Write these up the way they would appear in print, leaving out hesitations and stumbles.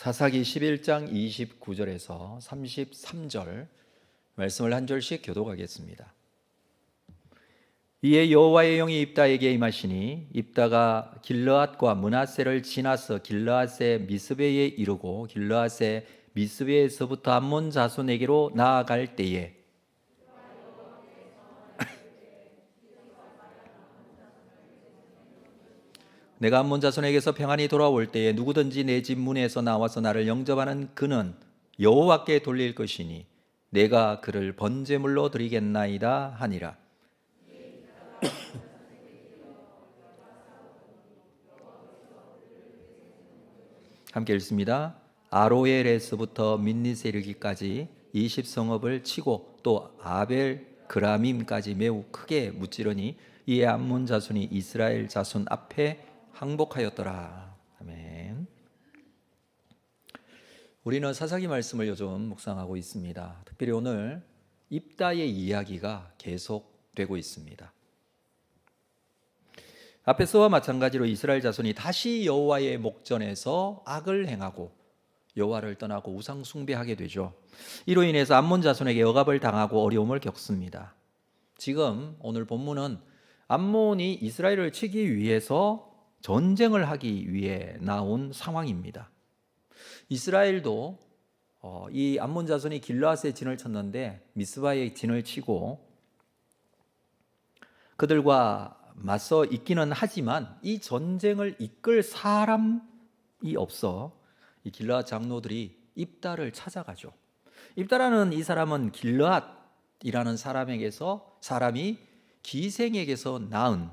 사사기 11장 29절에서 33절 말씀을 한 절씩 교독하겠습니다. 이에 여호와의 영이 입다에게 임하시니 입다가 길르앗과 므낫세를 지나서 길르앗의 미스베에 이르고 길르앗의 미스베에서부터 암몬 자손에게로 나아갈 때에 내가 암몬 자손에게서 평안히 돌아올 때에 누구든지 내 집 문에서 나와서 나를 영접하는 그는 여호와께 돌릴 것이니 내가 그를 번제물로 드리겠나이다 하니라. 함께 읽습니다. 아로엘에서부터 민니세 이르기까지 20성읍을 치고 또 아벨 그라밈까지 매우 크게 무찌르니 이에 암몬 자손이 이스라엘 자손 앞에 항복하였더라. 아멘. 우리는 사사기 말씀을 요즘 묵상하고 있습니다. 특별히 오늘 입다의 이야기가 계속되고 있습니다. 앞에서와 마찬가지로 이스라엘 자손이 다시 여호와의 목전에서 악을 행하고 여호와를 떠나고 우상 숭배하게 되죠. 이로 인해서 암몬 자손에게 억압을 당하고 어려움을 겪습니다. 지금 오늘 본문은 암몬이 이스라엘을 치기 위해서 전쟁을 하기 위해 나온 상황입니다. 이스라엘도 이 암몬 자손이 길르앗에 진을 쳤는데 미스바에 진을 치고 그들과 맞서 있기는 하지만 이 전쟁을 이끌 사람이 없어 이 길르앗 장로들이 입다를 찾아가죠. 입다라는 이 사람은 길르앗이라는 사람이 기생에게서 낳은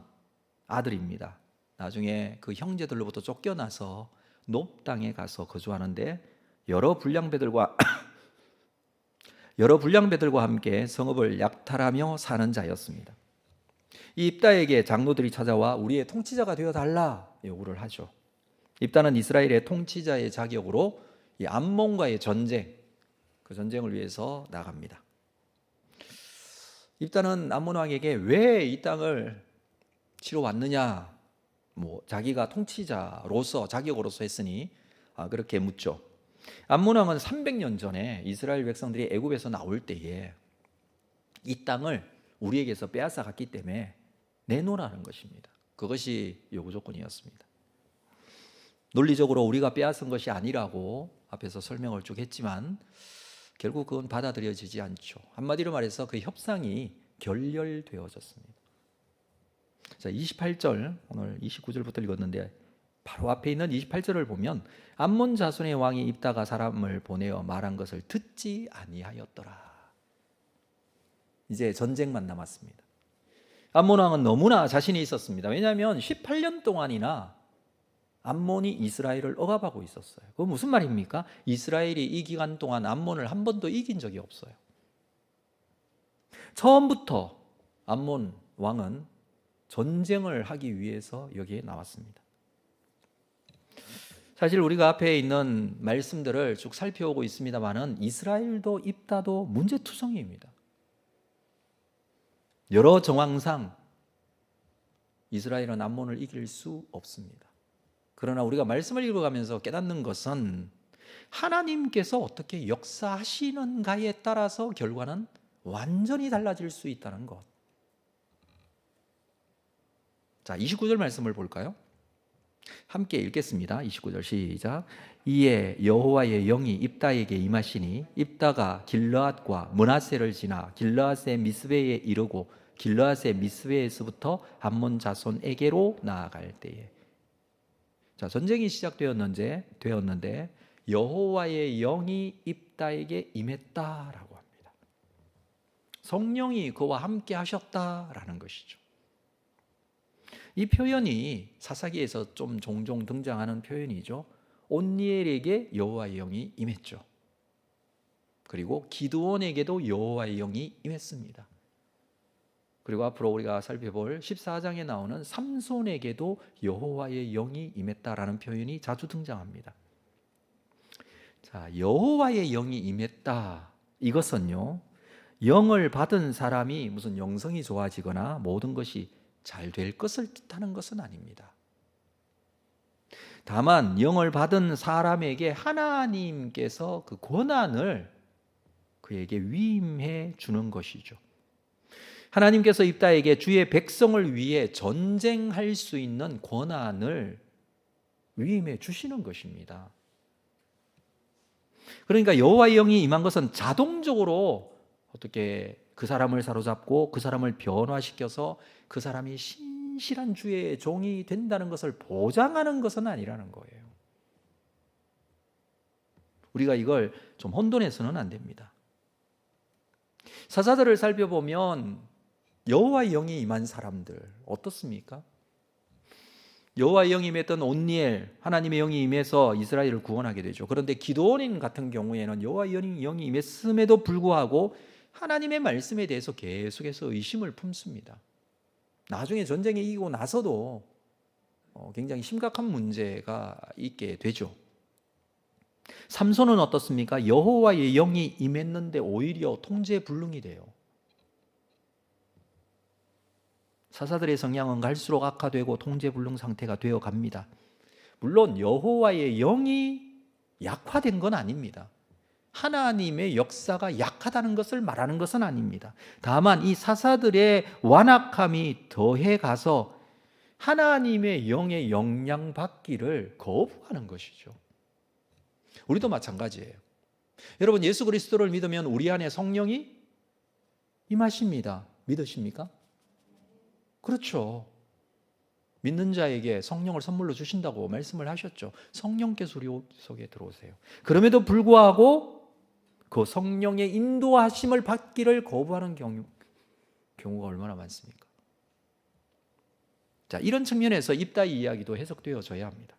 아들입니다. 나중에 그 형제들로부터 쫓겨나서 높 땅에 가서 거주하는데 여러 불량배들과 함께 성읍을 약탈하며 사는 자였습니다. 이 입다에게 장로들이 찾아와 우리의 통치자가 되어 달라 요구를 하죠. 입다는 이스라엘의 통치자의 자격으로 이 암몬과의 그 전쟁을 위해서 나갑니다. 입다는 암몬 왕에게 왜 이 땅을 치러 왔느냐, 자기가 통치자로서 자격으로서 했으니 그렇게 묻죠. 암몬 왕은 300년 전에 이스라엘 백성들이 애굽에서 나올 때에 이 땅을 우리에게서 빼앗아 갔기 때문에 내놓으라는 것입니다. 그것이 요구 조건이었습니다. 논리적으로 우리가 빼앗은 것이 아니라고 앞에서 설명을 쭉 했지만 결국 그건 받아들여지지 않죠. 한마디로 말해서 그 협상이 결렬되어졌습니다. 자, 28절, 오늘 29절부터 읽었는데 바로 앞에 있는 28절을 보면 암몬 자손의 왕이 입다가 사람을 보내어 말한 것을 듣지 아니하였더라. 이제 전쟁만 남았습니다. 암몬 왕은 너무나 자신이 있었습니다. 왜냐하면 18년 동안이나 암몬이 이스라엘을 억압하고 있었어요. 그건 무슨 말입니까? 이스라엘이 이 기간 동안 암몬을 한 번도 이긴 적이 없어요. 처음부터 암몬 왕은 전쟁을 하기 위해서 여기에 나왔습니다. 사실 우리가 앞에 있는 말씀들을 쭉 살펴오고 있습니다만은 이스라엘도 입다도 문제투성이입니다. 여러 정황상 이스라엘은 암몬을 이길 수 없습니다. 그러나 우리가 말씀을 읽어가면서 깨닫는 것은 하나님께서 어떻게 역사하시는가에 따라서 결과는 완전히 달라질 수 있다는 것. 자, 29절 말씀을 볼까요? 함께 읽겠습니다. 29절 시작. 이에 여호와의 영이 입다에게 임하시니 입다가 길르앗과 므낫세를 지나 길르앗의 미스베에 이르고 길르앗의 미스베에서부터 암몬 자손에게로 나아갈 때에. 자, 전쟁이 시작되었는데 여호와의 영이 입다에게 임했다라고 합니다. 성령이 그와 함께 하셨다라는 것이죠. 이 표현이 사사기에서 좀 종종 등장하는 표현이죠. 온니엘에게 여호와의 영이 임했죠. 그리고 기드온에게도 여호와의 영이 임했습니다. 그리고 앞으로 우리가 살펴볼 14장에 나오는 삼손에게도 여호와의 영이 임했다라는 표현이 자주 등장합니다. 자, 여호와의 영이 임했다. 이것은요, 영을 받은 사람이 무슨 영성이 좋아지거나 모든 것이 잘 될 것을 뜻하는 것은 아닙니다. 다만 영을 받은 사람에게 하나님께서 그 권한을 그에게 위임해 주는 것이죠. 하나님께서 입다에게 주의 백성을 위해 전쟁할 수 있는 권한을 위임해 주시는 것입니다. 그러니까 여호와의 영이 임한 것은 자동적으로 어떻게 그 사람을 사로잡고 그 사람을 변화시켜서 그 사람이 신실한 주의 종이 된다는 것을 보장하는 것은 아니라는 거예요. 우리가 이걸 좀 혼돈해서는 안 됩니다. 사사들을 살펴보면 여호와의 영이 임한 사람들 어떻습니까? 여호와의 영이 임했던 온니엘, 하나님의 영이 임해서 이스라엘을 구원하게 되죠. 그런데 기드온 같은 경우에는 여호와의 영이 임했음에도 불구하고 하나님의 말씀에 대해서 계속해서 의심을 품습니다. 나중에 전쟁에 이기고 나서도 굉장히 심각한 문제가 있게 되죠. 삼손은 어떻습니까? 여호와의 영이 임했는데 오히려 통제불능이 돼요. 사사들의 성향은 갈수록 악화되고 통제불능 상태가 되어 갑니다. 물론 여호와의 영이 약화된 건 아닙니다. 하나님의 역사가 약하다는 것을 말하는 것은 아닙니다. 다만 이 사사들의 완악함이 더해 가서 하나님의 영의 영향받기를 거부하는 것이죠. 우리도 마찬가지예요. 여러분, 예수 그리스도를 믿으면 우리 안에 성령이 임하십니다. 믿으십니까? 그렇죠. 믿는 자에게 성령을 선물로 주신다고 말씀을 하셨죠. 성령께서 우리 속에 들어오세요. 그럼에도 불구하고 그 성령의 인도하심을 받기를 거부하는 경우가 얼마나 많습니까? 자, 이런 측면에서 입다의 이야기도 해석되어져야 합니다.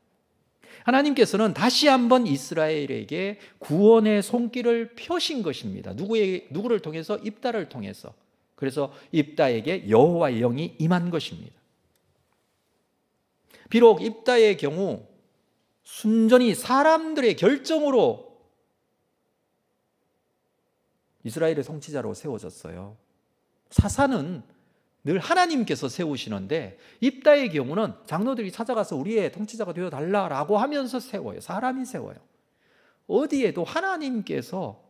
하나님께서는 다시 한번 이스라엘에게 구원의 손길을 펴신 것입니다. 누구를 통해서? 입다를 통해서. 그래서 입다에게 여호와의 영이 임한 것입니다. 비록 입다의 경우 순전히 사람들의 결정으로 이스라엘의 통치자로 세워졌어요. 사사는 늘 하나님께서 세우시는데 입다의 경우는 장로들이 찾아가서 우리의 통치자가 되어달라고 하면서 세워요. 사람이 세워요. 어디에도 하나님께서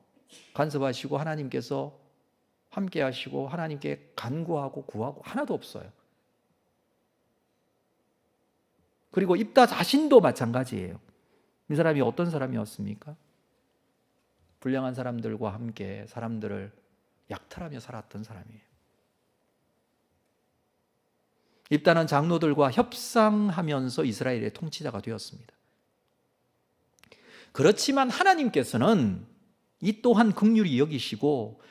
간섭하시고 하나님께서 함께 하시고 하나님께 간구하고 구하고 하나도 없어요. 그리고 입다 자신도 마찬가지예요. 이 사람이 어떤 사람이었습니까? 불량한 사람들과 함께 사람들을 약탈하며 살았던 사람이에요. 입다는 장로들과 협상하면서 이스라엘의 통치자가 되었습니다. 그렇지만 하나님께서는 이 또한 긍휼히 여기시고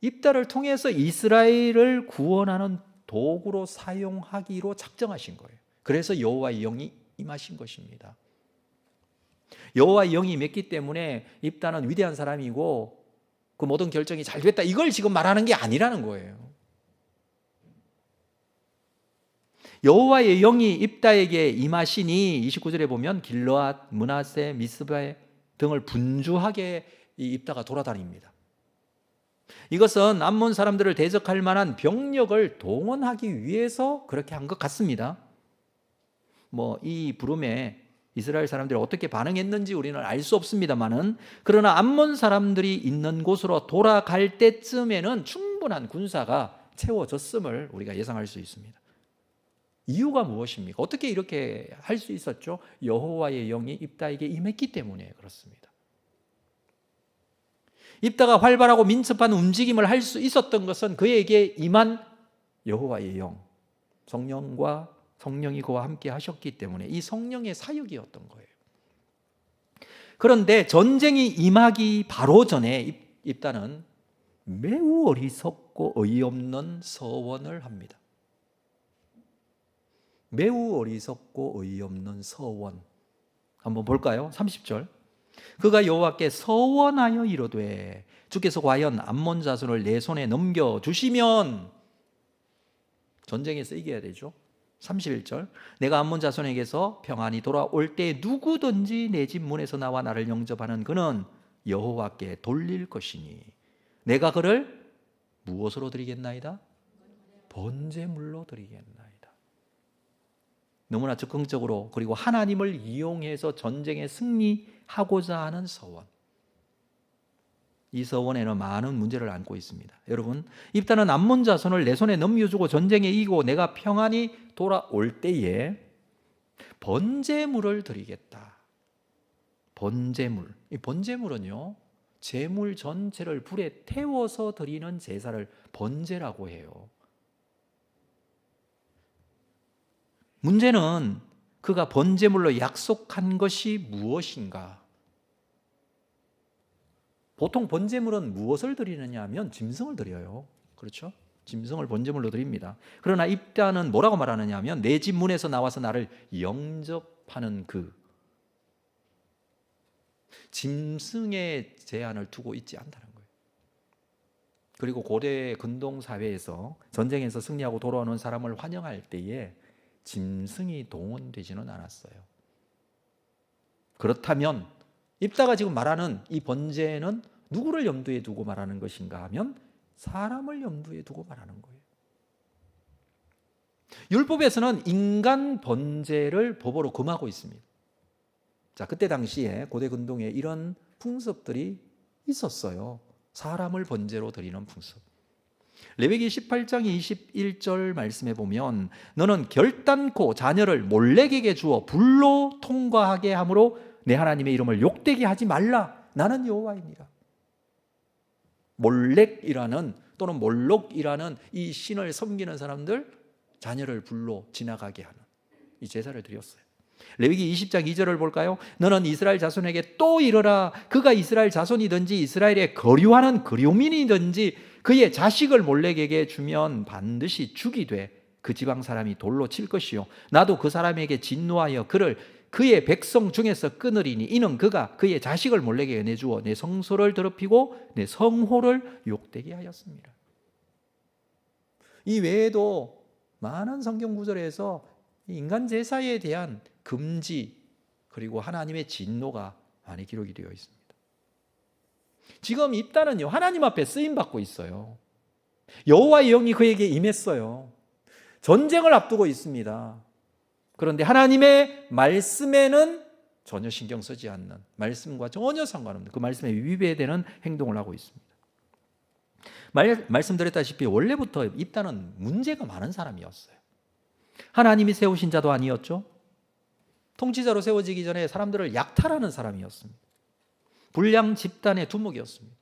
입다를 통해서 이스라엘을 구원하는 도구로 사용하기로 작정하신 거예요. 그래서 여호와의 영이 임하신 것입니다. 여호와의 영이 임했기 때문에 입다는 위대한 사람이고 그 모든 결정이 잘 됐다, 이걸 지금 말하는 게 아니라는 거예요. 여호와의 영이 입다에게 임하시니 29절에 보면 길르앗, 므낫세, 미스바 등을 분주하게 이 입다가 돌아다닙니다. 이것은 암몬 사람들을 대적할 만한 병력을 동원하기 위해서 그렇게 한 것 같습니다. 이 부름에 이스라엘 사람들이 어떻게 반응했는지 우리는 알 수 없습니다만은, 그러나 암몬 사람들이 있는 곳으로 돌아갈 때쯤에는 충분한 군사가 채워졌음을 우리가 예상할 수 있습니다. 이유가 무엇입니까? 어떻게 이렇게 할 수 있었죠? 여호와의 영이 입다에게 임했기 때문에 그렇습니다. 입다가 활발하고 민첩한 움직임을 할 수 있었던 것은 그에게 임한 여호와의 영, 성령이 그와 함께 하셨기 때문에 이 성령의 사역이었던 거예요. 그런데 전쟁이 임하기 바로 전에 입다는 매우 어리석고 어이없는 서원을 합니다. 매우 어리석고 어이없는 서원. 한번 볼까요? 30절. 그가 여호와께 서원하여 이르되 주께서 과연 암몬 자손을 내 손에 넘겨주시면, 전쟁에서 이겨야 되죠. 31절. 내가 암몬 자손에게서 평안히 돌아올 때 누구든지 내 집 문에서 나와 나를 영접하는 그는 여호와께 돌릴 것이니 내가 그를 무엇으로 드리겠나이다? 번제물로 드리겠나이다. 너무나 적극적으로 그리고 하나님을 이용해서 전쟁에 승리하고자 하는 서원. 이 서원에는 많은 문제를 안고 있습니다. 여러분, 입다는 암몬 자손을 내 손에 넘겨주고 전쟁에 이기고 내가 평안히 돌아올 때에 번제물을 드리겠다. 번제물. 이 번제물은요, 제물 전체를 불에 태워서 드리는 제사를 번제라고 해요. 문제는 그가 번제물로 약속한 것이 무엇인가? 보통 번제물은 무엇을 드리느냐 하면 짐승을 드려요. 그렇죠? 짐승을 번제물로 드립니다. 그러나 입다는 뭐라고 말하느냐 하면 내 집 문에서 나와서 나를 영접하는 그 짐승의 제한을 두고 있지 않다는 거예요. 그리고 고대 근동 사회에서 전쟁에서 승리하고 돌아오는 사람을 환영할 때에 짐승이 동원되지는 않았어요. 그렇다면 입다가 지금 말하는 이 번제는 누구를 염두에 두고 말하는 것인가 하면 사람을 염두에 두고 말하는 거예요. 율법에서는 인간 번제를 법으로 금하고 있습니다. 자, 그때 당시에 고대 근동에 이런 풍습들이 있었어요. 사람을 번제로 드리는 풍습. 레위기 18장 21절 말씀에 보면 너는 결단코 자녀를 몰렉에게 주어 불로 통과하게 함으로 내 하나님의 이름을 욕되게 하지 말라. 나는 여호와이니라. 몰렉이라는 또는 몰록이라는 이 신을 섬기는 사람들 자녀를 불로 지나가게 하는 이 제사를 드렸어요. 레위기 20장 2절을 볼까요? 너는 이스라엘 자손에게 또 이르라. 그가 이스라엘 자손이든지 이스라엘에 거류하는 거류민이든지 그의 자식을 몰렉에게 주면 반드시 죽이되 그 지방 사람이 돌로 칠 것이요 나도 그 사람에게 진노하여 그를 그의 백성 중에서 끊으리니 이는 그가 그의 자식을 몰렉에게 내주어 내 성소를 더럽히고 내 성호를 욕되게 하였습니다. 이 외에도 많은 성경 구절에서 인간 제사에 대한 금지 그리고 하나님의 진노가 많이 기록이 되어 있습니다. 지금 입다는요 하나님 앞에 쓰임 받고 있어요. 여호와의 영이 그에게 임했어요. 전쟁을 앞두고 있습니다. 그런데 하나님의 말씀에는 전혀 신경 쓰지 않는, 말씀과 전혀 상관없는 그 말씀에 위배되는 행동을 하고 있습니다. 말씀드렸다시피 원래부터 입다는 문제가 많은 사람이었어요. 하나님이 세우신 자도 아니었죠. 통치자로 세워지기 전에 사람들을 약탈하는 사람이었습니다. 불량 집단의 두목이었습니다.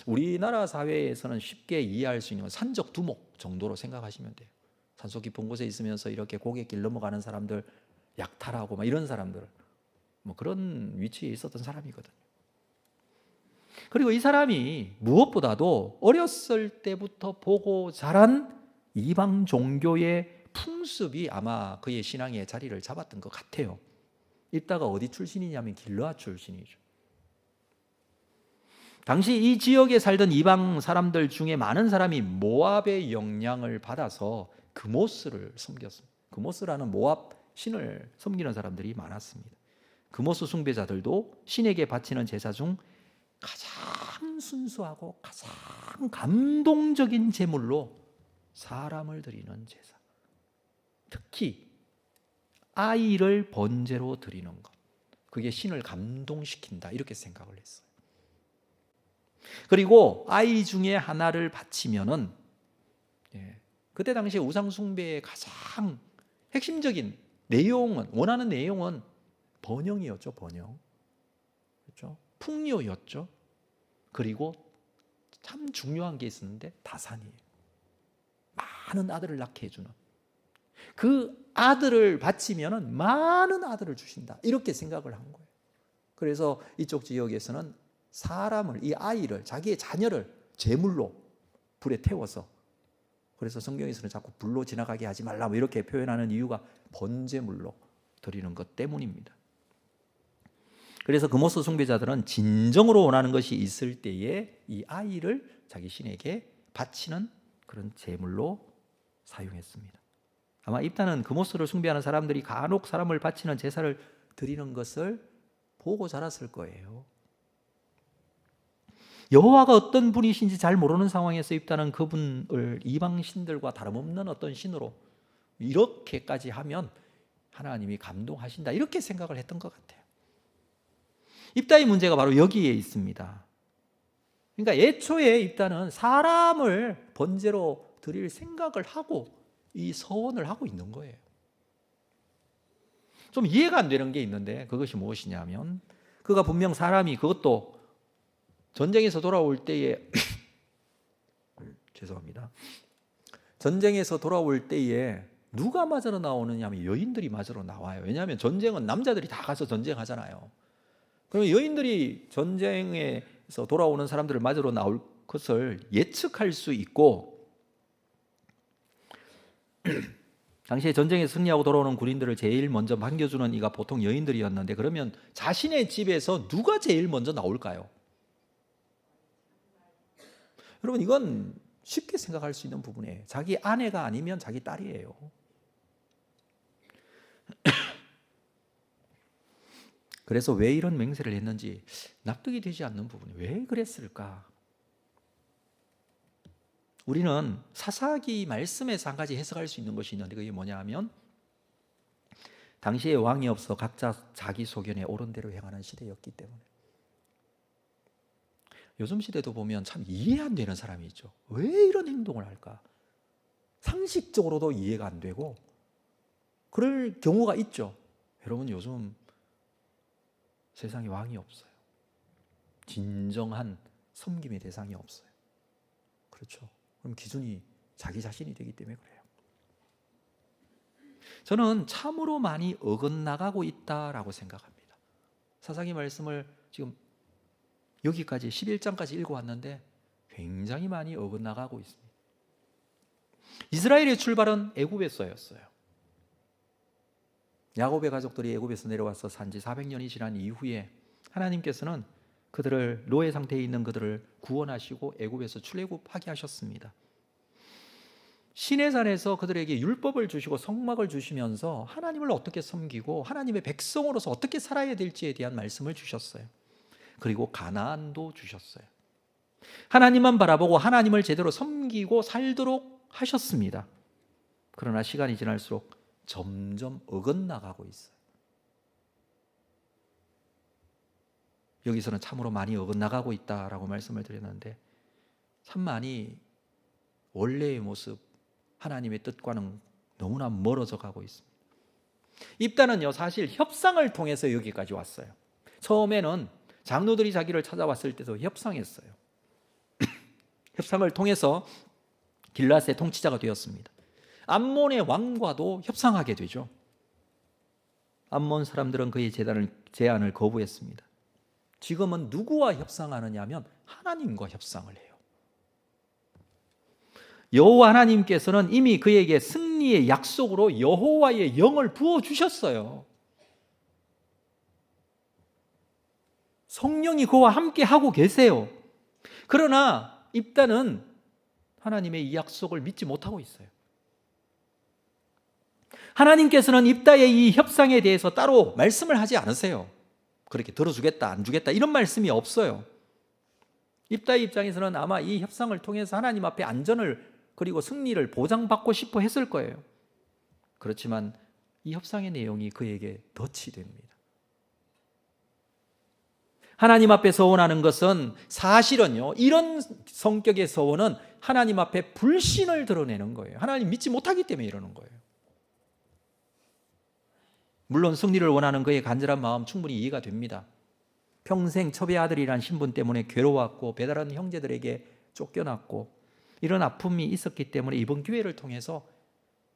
우리나라 사회에서는 쉽게 이해할 수 있는 산적 두목 정도로 생각하시면 돼요. 산속 깊은 곳에 있으면서 이렇게 고갯길 넘어가는 사람들 약탈하고 막 이런 사람들 뭐 그런 위치에 있었던 사람이거든요. 그리고 이 사람이 무엇보다도 어렸을 때부터 보고 자란 이방 종교의 풍습이 아마 그의 신앙의 자리를 잡았던 것 같아요. 입다가 어디 출신이냐면 길르앗 출신이죠. 당시 이 지역에 살던 이방 사람들 중에 많은 사람이 모압의 영향을 받아서 그모스를 섬겼습니다. 그모스라는 모압 신을 섬기는 사람들이 많았습니다. 그모스 숭배자들도 신에게 바치는 제사 중 가장 순수하고 가장 감동적인 제물로 사람을 드리는 제사, 특히 아이를 번제로 드리는 것, 그게 신을 감동시킨다 이렇게 생각을 했어요. 그리고 아이 중에 하나를 바치면은 그때 당시에 우상 숭배의 가장 핵심적인 내용은, 원하는 내용은 번영이었죠. 번영, 그렇죠? 풍요였죠. 그리고 참 중요한 게 있었는데 다산이에요. 많은 아들을 낳게 해주는, 그 아들을 바치면은 많은 아들을 주신다 이렇게 생각을 한 거예요. 그래서 이쪽 지역에서는 사람을, 이 아이를, 자기의 자녀를 제물로 불에 태워서, 그래서 성경에서는 자꾸 불로 지나가게 하지 말라 뭐 이렇게 표현하는 이유가 번제물로 드리는 것 때문입니다. 그래서 그모스 숭배자들은 진정으로 원하는 것이 있을 때에 이 아이를 자기 신에게 바치는 그런 제물로 사용했습니다. 아마 입다는 그모스를 숭배하는 사람들이 간혹 사람을 바치는 제사를 드리는 것을 보고 자랐을 거예요. 여호와가 어떤 분이신지 잘 모르는 상황에서 입다는 그분을 이방 신들과 다름없는 어떤 신으로 이렇게까지 하면 하나님이 감동하신다 이렇게 생각을 했던 것 같아요. 입다의 문제가 바로 여기에 있습니다. 그러니까 애초에 입다는 사람을 번제로 드릴 생각을 하고 이 서원을 하고 있는 거예요. 좀 이해가 안 되는 게 있는데 그것이 무엇이냐면 그가 분명 사람이 그것도 전쟁에서 돌아올 때에 죄송합니다. 전쟁에서 돌아올 때에 누가 맞으러 나오느냐 하면 여인들이 맞으러 나와요. 왜냐하면 전쟁은 남자들이 다 가서 전쟁하잖아요. 그러면 여인들이 전쟁에서 돌아오는 사람들을 맞으러 나올 것을 예측할 수 있고 당시에 전쟁에 승리하고 돌아오는 군인들을 제일 먼저 반겨주는 이가 보통 여인들이었는데 그러면 자신의 집에서 누가 제일 먼저 나올까요? 여러분 이건 쉽게 생각할 수 있는 부분이에요. 자기 아내가 아니면 자기 딸이에요. 그래서 왜 이런 맹세를 했는지 납득이 되지 않는 부분이 왜 그랬을까? 우리는 사사기 말씀에서 한 가지 해석할 수 있는 것이 있는데 그게 뭐냐 하면 당시에 왕이 없어 각자 자기 소견에 옳은 대로 행하는 시대였기 때문에 요즘 시대도 보면 참 이해 안 되는 사람이 있죠. 왜 이런 행동을 할까? 상식적으로도 이해가 안 되고 그럴 경우가 있죠. 여러분 요즘 세상에 왕이 없어요. 진정한 섬김의 대상이 없어요. 그렇죠. 그럼 기준이 자기 자신이 되기 때문에 그래요. 저는 참으로 많이 어긋나가고 있다라고 생각합니다. 사사기 말씀을 지금 여기까지 11장까지 읽어왔는데 굉장히 많이 어긋나가고 있습니다. 이스라엘의 출발은 애굽에서였어요. 야곱의 가족들이 애굽에서 내려와서 산지 400년이 지난 이후에 하나님께서는 그들을 노예 상태에 있는 그들을 구원하시고 애굽에서 출애굽하게 하셨습니다. 시내산에서 그들에게 율법을 주시고 성막을 주시면서 하나님을 어떻게 섬기고 하나님의 백성으로서 어떻게 살아야 될지에 대한 말씀을 주셨어요. 그리고 가나안도 주셨어요. 하나님만 바라보고 하나님을 제대로 섬기고 살도록 하셨습니다. 그러나 시간이 지날수록 점점 어긋나가고 있어요. 여기서는 참으로 많이 어긋나가고 있다라고 말씀을 드렸는데 참 많이 원래의 모습, 하나님의 뜻과는 너무나 멀어져 가고 있습니다. 입다는요 사실 협상을 통해서 여기까지 왔어요. 처음에는 장로들이 자기를 찾아왔을 때도 협상했어요. 협상을 통해서 길앗의 통치자가 되었습니다. 암몬의 왕과도 협상하게 되죠. 암몬 사람들은 그의 제안을 거부했습니다. 지금은 누구와 협상하느냐 하면 하나님과 협상을 해요. 여호와 하나님께서는 이미 그에게 승리의 약속으로 여호와의 영을 부어주셨어요. 성령이 그와 함께 하고 계세요. 그러나 입다는 하나님의 이 약속을 믿지 못하고 있어요. 하나님께서는 입다의 이 협상에 대해서 따로 말씀을 하지 않으세요. 그렇게 들어주겠다 안 주겠다 이런 말씀이 없어요. 입다의 입장에서는 아마 이 협상을 통해서 하나님 앞에 안전을 그리고 승리를 보장받고 싶어 했을 거예요. 그렇지만 이 협상의 내용이 그에게 덫이 됩니다. 하나님 앞에 서원하는 것은 사실은요 이런 성격의 서원은 하나님 앞에 불신을 드러내는 거예요. 하나님 믿지 못하기 때문에 이러는 거예요. 물론 승리를 원하는 그의 간절한 마음 충분히 이해가 됩니다. 평생 첩의 아들이란 신분 때문에 괴로웠고 배다른 형제들에게 쫓겨났고 이런 아픔이 있었기 때문에 이번 기회를 통해서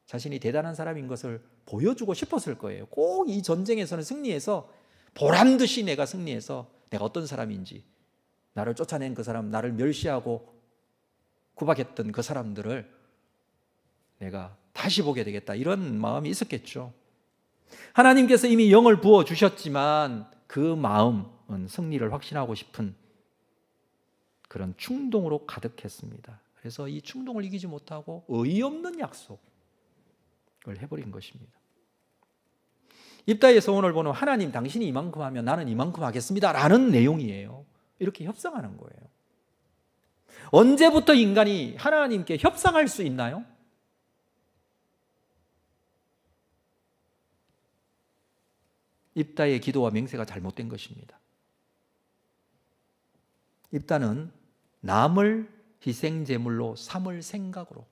자신이 대단한 사람인 것을 보여주고 싶었을 거예요. 꼭 이 전쟁에서는 승리해서 보란듯이 내가 승리해서 내가 어떤 사람인지 나를 쫓아낸 그 사람, 나를 멸시하고 구박했던 그 사람들을 내가 다시 보게 되겠다 이런 마음이 있었겠죠. 하나님께서 이미 영을 부어주셨지만 그 마음은 승리를 확신하고 싶은 그런 충동으로 가득했습니다. 그래서 이 충동을 이기지 못하고 어이없는 약속을 해버린 것입니다. 입다의 서원을 보면 하나님 당신이 이만큼 하면 나는 이만큼 하겠습니다 라는 내용이에요. 이렇게 협상하는 거예요. 언제부터 인간이 하나님께 협상할 수 있나요? 입다의 기도와 맹세가 잘못된 것입니다. 입다는 남을 희생제물로 삼을 생각으로,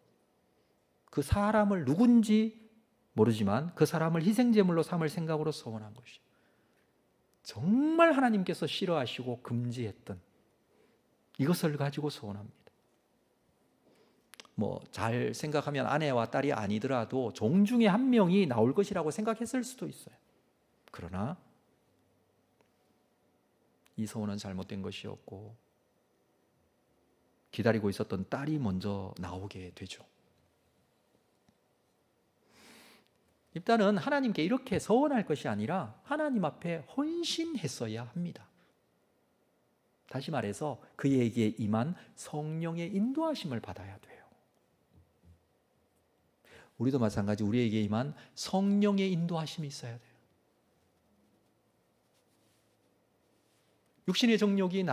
그 사람을 누군지 모르지만 그 사람을 희생제물로 삼을 생각으로 서원한 것이죠. 정말 하나님께서 싫어하시고 금지했던 이것을 가지고 서원합니다. 잘 생각하면 아내와 딸이 아니더라도 종 중에 한 명이 나올 것이라고 생각했을 수도 있어요. 그러나 이 서원은 잘못된 것이었고 기다리고 있었던 딸이 먼저 나오게 되죠. 입다는 하나님께 이렇게 서원할 것이 아니라 하나님 앞에 헌신했어야 합니다. 다시 말해서 그에게 임한 성령의 인도하심을 받아야 돼요. 우리도 마찬가지 우리에게 임한 성령의 인도하심이 있어야 돼요. 육신의 정욕이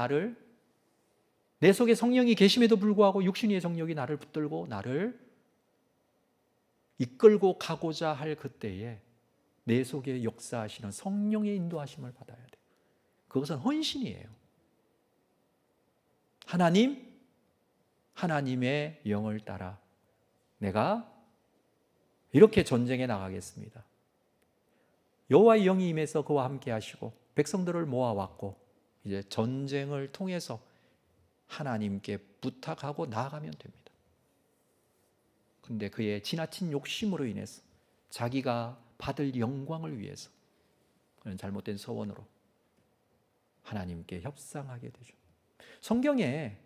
내 속에 성령이 계심에도 불구하고 육신의 정욕이 나를 붙들고 나를 이끌고 가고자 할 그때에 내 속에 역사하시는 성령의 인도하심을 받아야 돼요. 그것은 헌신이에요. 하나님의 영을 따라 내가 이렇게 전쟁에 나가겠습니다. 여호와의 영이 임해서 그와 함께 하시고 백성들을 모아왔고 이제 전쟁을 통해서 하나님께 부탁하고 나아가면 됩니다. 근데 그의 지나친 욕심으로 인해서 자기가 받을 영광을 위해서 그런 잘못된 서원으로 하나님께 협상하게 되죠. 성경에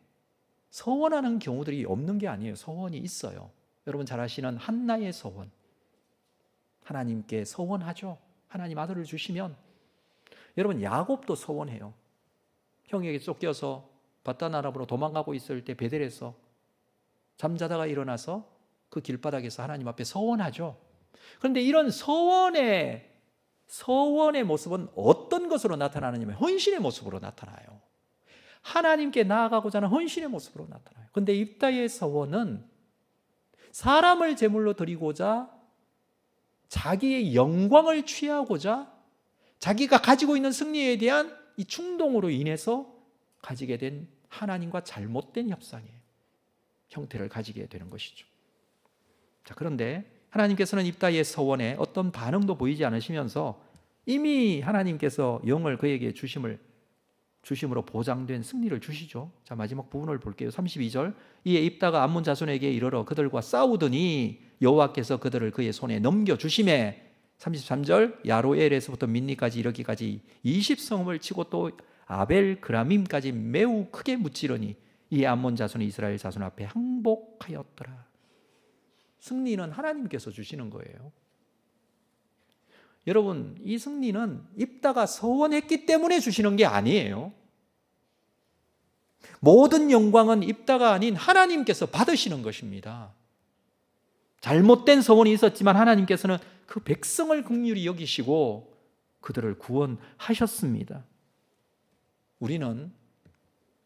서원하는 경우들이 없는 게 아니에요. 서원이 있어요. 여러분 잘 아시는 한나의 서원, 하나님께 서원하죠. 하나님 아들을 주시면. 여러분 야곱도 서원해요. 형에게 쫓겨서 바단 아람으로 도망가고 있을 때 베델에서 잠자다가 일어나서 그 길바닥에서 하나님 앞에 서원하죠. 그런데 이런 서원의 모습은 어떤 것으로 나타나느냐면 헌신의 모습으로 나타나요. 하나님께 나아가고자 하는 헌신의 모습으로 나타나요. 그런데 입다의 서원은 사람을 제물로 드리고자 자기의 영광을 취하고자 자기가 가지고 있는 승리에 대한 이 충동으로 인해서 가지게 된 하나님과 잘못된 협상의 형태를 가지게 되는 것이죠. 자, 그런데 하나님께서는 입다의 서원에 어떤 반응도 보이지 않으시면서 이미 하나님께서 영을 그에게 주심으로 보장된 승리를 주시죠. 자, 마지막 부분을 볼게요. 32절. 이에 입다가 암몬 자손에게 이르러 그들과 싸우더니 여호와께서 그들을 그의 손에 넘겨 주심에 33절. 야로엘에서부터 민니까지 이르기까지 20성읍을 치고 또 아벨 그라밈까지 매우 크게 무찌르니 이 암몬 자손이 이스라엘 자손 앞에 항복하였더라. 승리는 하나님께서 주시는 거예요. 여러분, 이 승리는 입다가 서원했기 때문에 주시는 게 아니에요. 모든 영광은 입다가 아닌 하나님께서 받으시는 것입니다. 잘못된 서원이 있었지만 하나님께서는 그 백성을 긍휼히 여기시고 그들을 구원하셨습니다. 우리는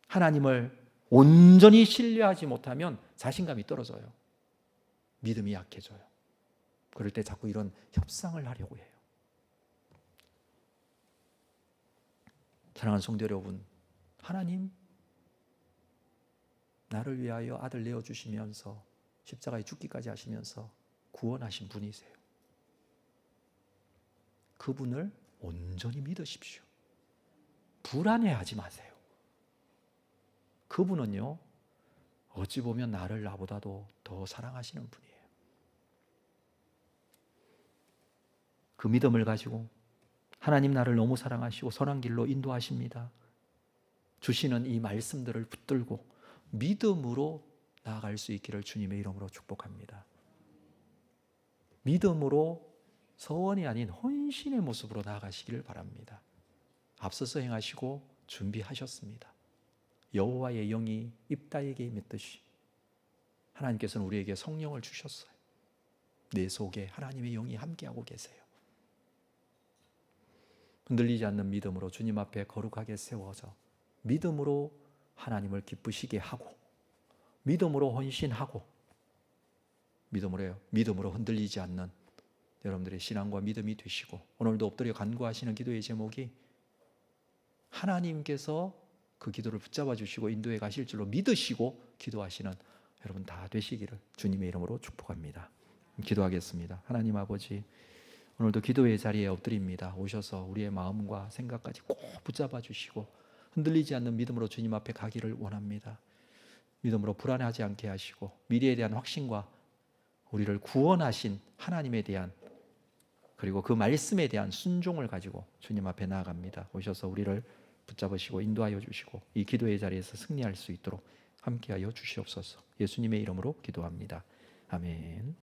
하나님을 온전히 신뢰하지 못하면 자신감이 떨어져요. 믿음이 약해져요. 그럴 때 자꾸 이런 협상을 하려고 해요. 사랑하는 성도 여러분, 하나님 나를 위하여 아들 내어주시면서 십자가에 죽기까지 하시면서 구원하신 분이세요. 그분을 온전히 믿으십시오. 불안해하지 마세요. 그분은요, 어찌 보면 나보다도 더 사랑하시는 분이에요. 그 믿음을 가지고 하나님 나를 너무 사랑하시고 선한 길로 인도하십니다. 주시는 이 말씀들을 붙들고 믿음으로 나아갈 수 있기를 주님의 이름으로 축복합니다. 믿음으로 서원이 아닌 헌신의 모습으로 나아가시기를 바랍니다. 앞서서 행하시고 준비하셨습니다. 여호와의 영이 입다에게 임했듯이 하나님께서는 우리에게 성령을 주셨어요. 내 속에 하나님의 영이 함께하고 계세요. 흔들리지 않는 믿음으로 주님 앞에 거룩하게 세워져 믿음으로 하나님을 기쁘시게 하고 믿음으로 헌신하고 믿음으로 흔들리지 않는 여러분들의 신앙과 믿음이 되시고, 오늘도 엎드려 간구하시는 기도의 제목이 하나님께서 그 기도를 붙잡아 주시고 인도해 가실 줄로 믿으시고 기도하시는 여러분 다 되시기를 주님의 이름으로 축복합니다. 기도하겠습니다. 하나님 아버지, 오늘도 기도의 자리에 엎드립니다. 오셔서 우리의 마음과 생각까지 꼭 붙잡아 주시고 흔들리지 않는 믿음으로 주님 앞에 가기를 원합니다. 믿음으로 불안하지 않게 하시고 미래에 대한 확신과 우리를 구원하신 하나님에 대한, 그리고 그 말씀에 대한 순종을 가지고 주님 앞에 나아갑니다. 오셔서 우리를 붙잡으시고 인도하여 주시고 이 기도의 자리에서 승리할 수 있도록 함께하여 주시옵소서. 예수님의 이름으로 기도합니다. 아멘.